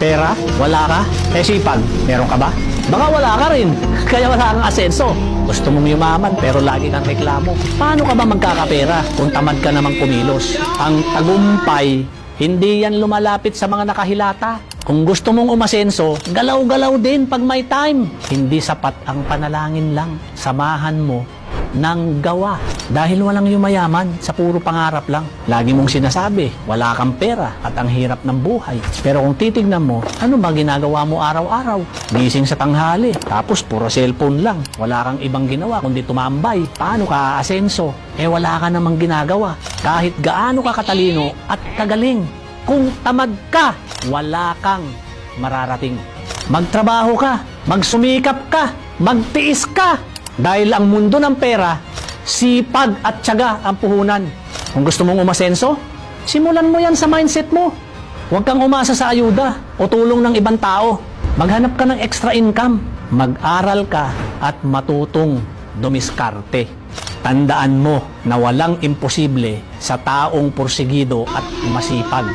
Pera? Wala ka? Sipag? Meron ka ba? Baka wala ka rin, kaya wala kang asenso. Gusto mong yumaman pero lagi kang reklamo. Paano ka ba magkakapera kung tamad ka namang kumilos? Ang tagumpay, hindi yan lumalapit sa mga nakahilata. Kung gusto mong umasenso, galaw-galaw din pag may time. Hindi sapat ang panalangin lang. Samahan mo ng gawa. Dahil walang yumayaman sa puro pangarap lang. Lagi mong sinasabi, wala kang pera at ang hirap ng buhay. Pero kung titignan mo, ano ba ginagawa mo araw-araw? Gising sa tanghali, tapos puro cellphone lang. Wala kang ibang ginawa kundi tumambay. Paano ka aasenso? Wala ka namang ginagawa. Kahit gaano ka katalino at kagaling. Kung tamad ka, wala kang mararating. Magtrabaho ka, magsumikap ka, magtiis ka. Dahil ang mundo ng pera, sipag at tiyaga ang puhunan. Kung gusto mong umasenso, simulan mo yan sa mindset mo. Huwag kang umasa sa ayuda o tulong ng ibang tao. Maghanap ka ng extra income. Mag-aral ka at matutong dumiskarte. Tandaan mo na walang imposible sa taong porsigido at masipag.